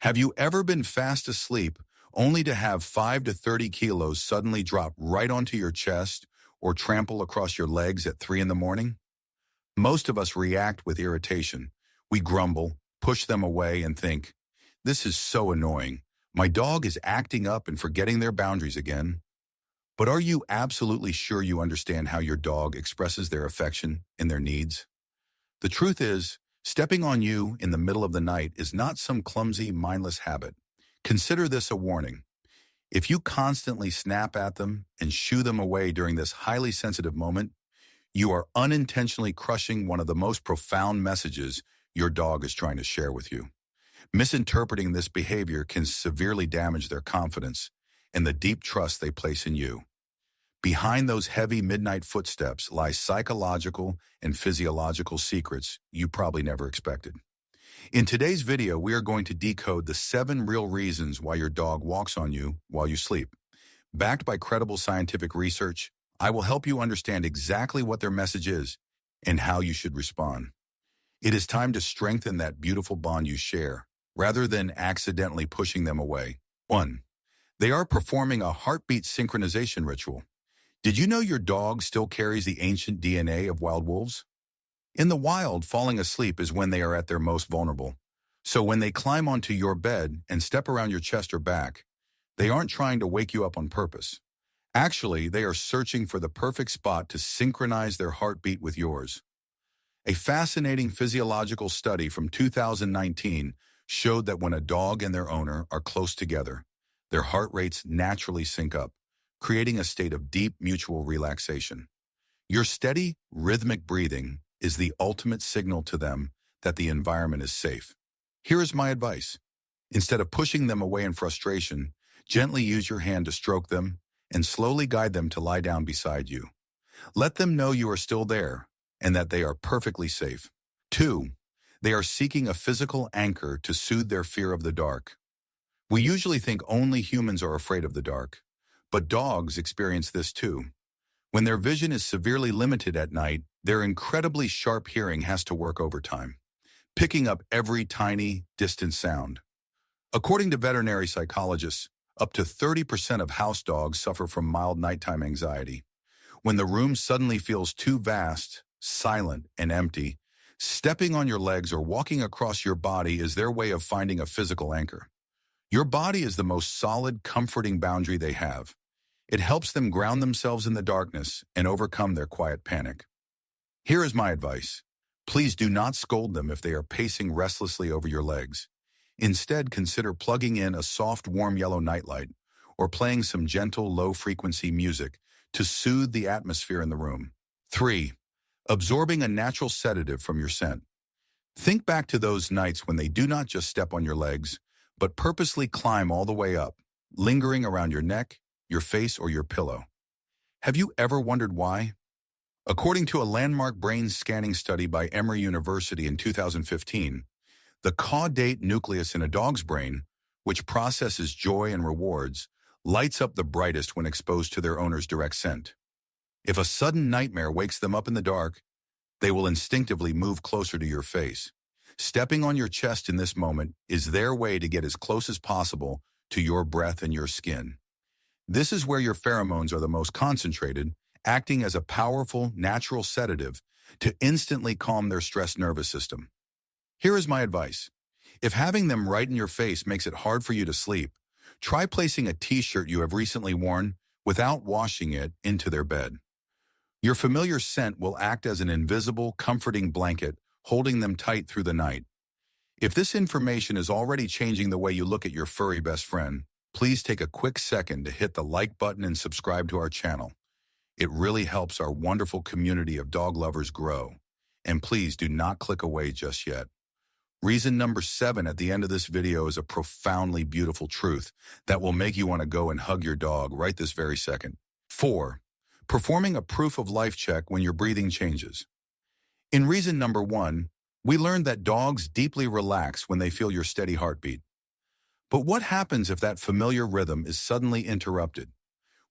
Have you ever been fast asleep only to have 5 to 30 kilos suddenly drop right onto your chest or trample across your legs at 3 in the morning? Most of us react with irritation. We grumble, push them away, and think, "This is so annoying. My dog is acting up and forgetting their boundaries again." But are you absolutely sure you understand how your dog expresses their affection and their needs? The truth is, stepping on you in the middle of the night is not some clumsy, mindless habit. Consider this a warning. If you constantly snap at them and shoo them away during this highly sensitive moment, you are unintentionally crushing one of the most profound messages your dog is trying to share with you. Misinterpreting this behavior can severely damage their confidence and the deep trust they place in you. Behind those heavy midnight footsteps lie psychological and physiological secrets you probably never expected. In today's video, we are going to decode the 7 real reasons why your dog walks on you while you sleep. Backed by credible scientific research, I will help you understand exactly what their message is and how you should respond. It is time to strengthen that beautiful bond you share, rather than accidentally pushing them away. 1. They are performing a heartbeat synchronization ritual. Did you know your dog still carries the ancient DNA of wild wolves? In the wild, falling asleep is when they are at their most vulnerable. So when they climb onto your bed and step around your chest or back, they aren't trying to wake you up on purpose. Actually, they are searching for the perfect spot to synchronize their heartbeat with yours. A fascinating physiological study from 2019 showed that when a dog and their owner are close together, their heart rates naturally sync up, creating a state of deep mutual relaxation. Your steady, rhythmic breathing is the ultimate signal to them that the environment is safe. Here is my advice. Instead of pushing them away in frustration, gently use your hand to stroke them and slowly guide them to lie down beside you. Let them know you are still there and that they are perfectly safe. 2. They are seeking a physical anchor to soothe their fear of the dark. We usually think only humans are afraid of the dark, but dogs experience this too. When their vision is severely limited at night, their incredibly sharp hearing has to work overtime, picking up every tiny, distant sound. According to veterinary psychologists, up to 30% of house dogs suffer from mild nighttime anxiety. When the room suddenly feels too vast, silent, and empty, stepping on your legs or walking across your body is their way of finding a physical anchor. Your body is the most solid, comforting boundary they have. It helps them ground themselves in the darkness and overcome their quiet panic. Here is my advice. Please do not scold them if they are pacing restlessly over your legs. Instead, consider plugging in a soft, warm yellow nightlight or playing some gentle, low-frequency music to soothe the atmosphere in the room. 3. Absorbing a natural sedative from your scent. Think back to those nights when they do not just step on your legs, but purposely climb all the way up, lingering around your neck, your face, or your pillow. Have you ever wondered why? According to a landmark brain scanning study by Emory University in 2015, the caudate nucleus in a dog's brain, which processes joy and rewards, lights up the brightest when exposed to their owner's direct scent. If a sudden nightmare wakes them up in the dark, they will instinctively move closer to your face. Stepping on your chest in this moment is their way to get as close as possible to your breath and your skin. This is where your pheromones are the most concentrated, acting as a powerful, natural sedative to instantly calm their stressed nervous system. Here is my advice. If having them right in your face makes it hard for you to sleep, try placing a t-shirt you have recently worn without washing it into their bed. Your familiar scent will act as an invisible, comforting blanket, holding them tight through the night. If this information is already changing the way you look at your furry best friend, please take a quick second to hit the like button and subscribe to our channel. It really helps our wonderful community of dog lovers grow. And please do not click away just yet. Reason number 7 at the end of this video is a profoundly beautiful truth that will make you want to go and hug your dog right this very second. 4. Performing a proof of life check when your breathing changes. In reason number 1, we learned that dogs deeply relax when they feel your steady heartbeat. But what happens if that familiar rhythm is suddenly interrupted?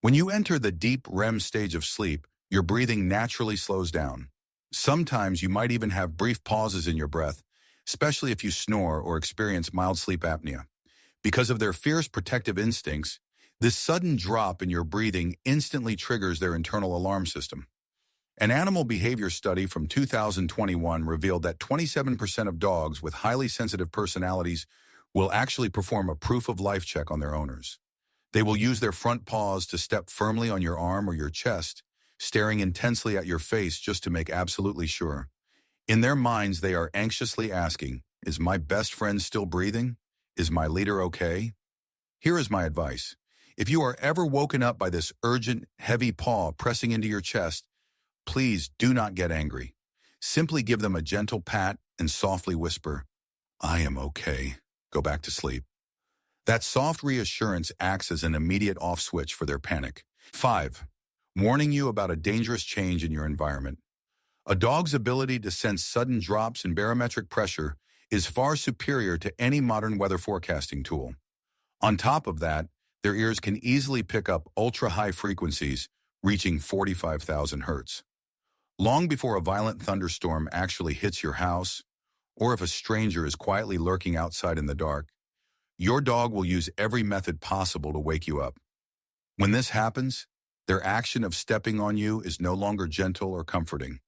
When you enter the deep REM stage of sleep, your breathing naturally slows down. Sometimes you might even have brief pauses in your breath, especially if you snore or experience mild sleep apnea. Because of their fierce protective instincts, this sudden drop in your breathing instantly triggers their internal alarm system. An animal behavior study from 2021 revealed that 27% of dogs with highly sensitive personalities will actually perform a proof-of-life check on their owners. They will use their front paws to step firmly on your arm or your chest, staring intensely at your face just to make absolutely sure. In their minds, they are anxiously asking, "Is my best friend still breathing? Is my leader okay?" Here is my advice. If you are ever woken up by this urgent, heavy paw pressing into your chest, please do not get angry. Simply give them a gentle pat and softly whisper, "I am okay." Go back to sleep. That soft reassurance acts as an immediate off switch for their panic. 5. Warning you about a dangerous change in your environment. A dog's ability to sense sudden drops in barometric pressure is far superior to any modern weather forecasting tool. On top of that, their ears can easily pick up ultra-high frequencies, reaching 45,000 hertz. Long before a violent thunderstorm actually hits your house, or if a stranger is quietly lurking outside in the dark, your dog will use every method possible to wake you up. When this happens, their action of stepping on you is no longer gentle or comforting.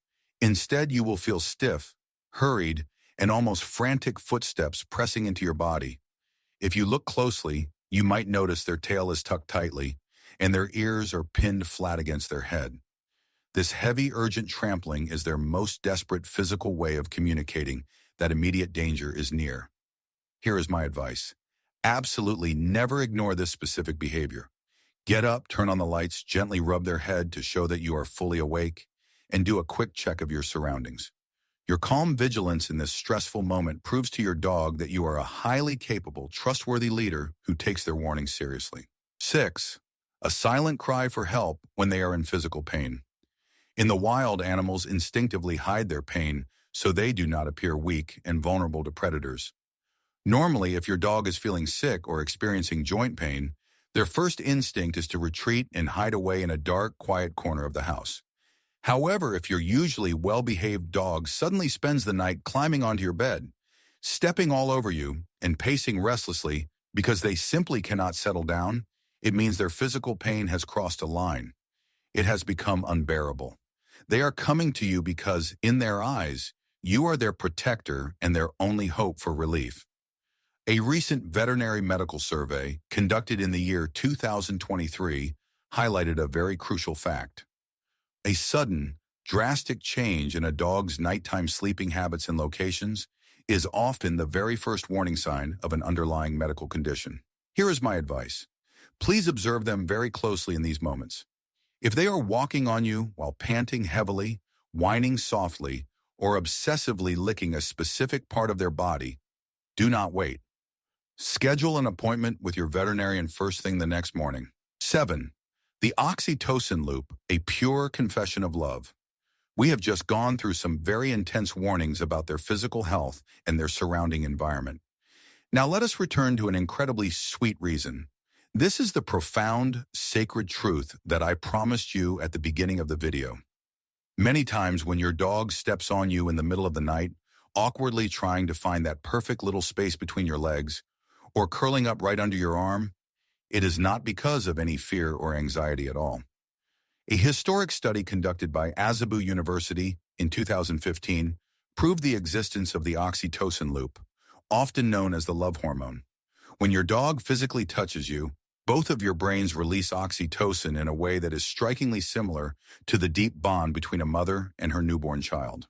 Instead, you will feel stiff, hurried, and almost frantic footsteps pressing into your body. If you look closely, you might notice their tail is tucked tightly, and their ears are pinned flat against their head. This heavy, urgent trampling is their most desperate physical way of communicating that immediate danger is near. Here is my advice. Absolutely never ignore this specific behavior. Get up, turn on the lights, gently rub their head to show that you are fully awake, and do a quick check of your surroundings. Your calm vigilance in this stressful moment proves to your dog that you are a highly capable, trustworthy leader who takes their warnings seriously. 6. A silent cry for help when they are in physical pain. In the wild, animals instinctively hide their pain so they do not appear weak and vulnerable to predators. Normally, if your dog is feeling sick or experiencing joint pain, their first instinct is to retreat and hide away in a dark, quiet corner of the house. However, if your usually well-behaved dog suddenly spends the night climbing onto your bed, stepping all over you, and pacing restlessly because they simply cannot settle down, it means their physical pain has crossed a line. It has become unbearable. They are coming to you because, in their eyes, you are their protector and their only hope for relief. A recent veterinary medical survey conducted in the year 2023 highlighted a very crucial fact. A sudden, drastic change in a dog's nighttime sleeping habits and locations is often the very first warning sign of an underlying medical condition. Here is my advice. Please observe them very closely in these moments. If they are walking on you while panting heavily, whining softly, or obsessively licking a specific part of their body, do not wait. Schedule an appointment with your veterinarian first thing the next morning. 7. The oxytocin loop, a pure confession of love. We have just gone through some very intense warnings about their physical health and their surrounding environment. Now let us return to an incredibly sweet reason. This is the profound, sacred truth that I promised you at the beginning of the video. Many times when your dog steps on you in the middle of the night, awkwardly trying to find that perfect little space between your legs, or curling up right under your arm, it is not because of any fear or anxiety at all. A historic study conducted by Azabu University in 2015 proved the existence of the oxytocin loop, often known as the love hormone. When your dog physically touches you, both of your brains release oxytocin in a way that is strikingly similar to the deep bond between a mother and her newborn child.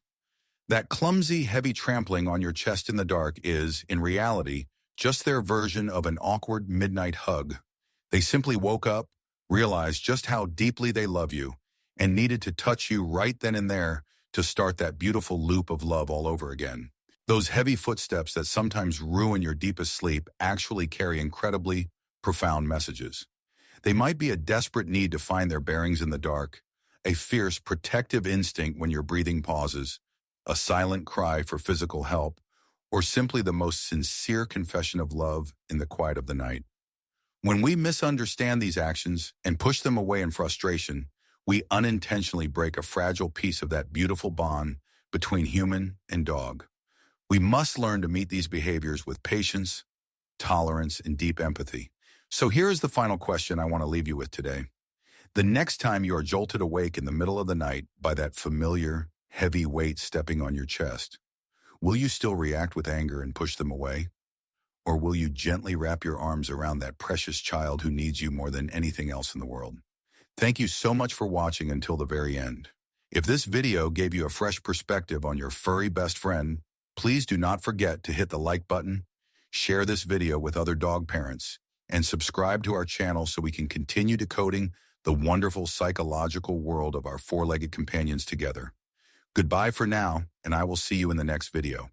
That clumsy, heavy trampling on your chest in the dark is, in reality, just their version of an awkward midnight hug. They simply woke up, realized just how deeply they love you, and needed to touch you right then and there to start that beautiful loop of love all over again. Those heavy footsteps that sometimes ruin your deepest sleep actually carry incredibly profound messages. They might be a desperate need to find their bearings in the dark, a fierce protective instinct when your breathing pauses, a silent cry for physical help, or simply the most sincere confession of love in the quiet of the night. When we misunderstand these actions and push them away in frustration, we unintentionally break a fragile piece of that beautiful bond between human and dog. We must learn to meet these behaviors with patience, tolerance, and deep empathy. So here is the final question I want to leave you with today. The next time you are jolted awake in the middle of the night by that familiar, heavy weight stepping on your chest, will you still react with anger and push them away? Or will you gently wrap your arms around that precious child who needs you more than anything else in the world? Thank you so much for watching until the very end. If this video gave you a fresh perspective on your furry best friend, please do not forget to hit the like button, share this video with other dog parents, and subscribe to our channel so we can continue decoding the wonderful psychological world of our four-legged companions together. Goodbye for now, and I will see you in the next video.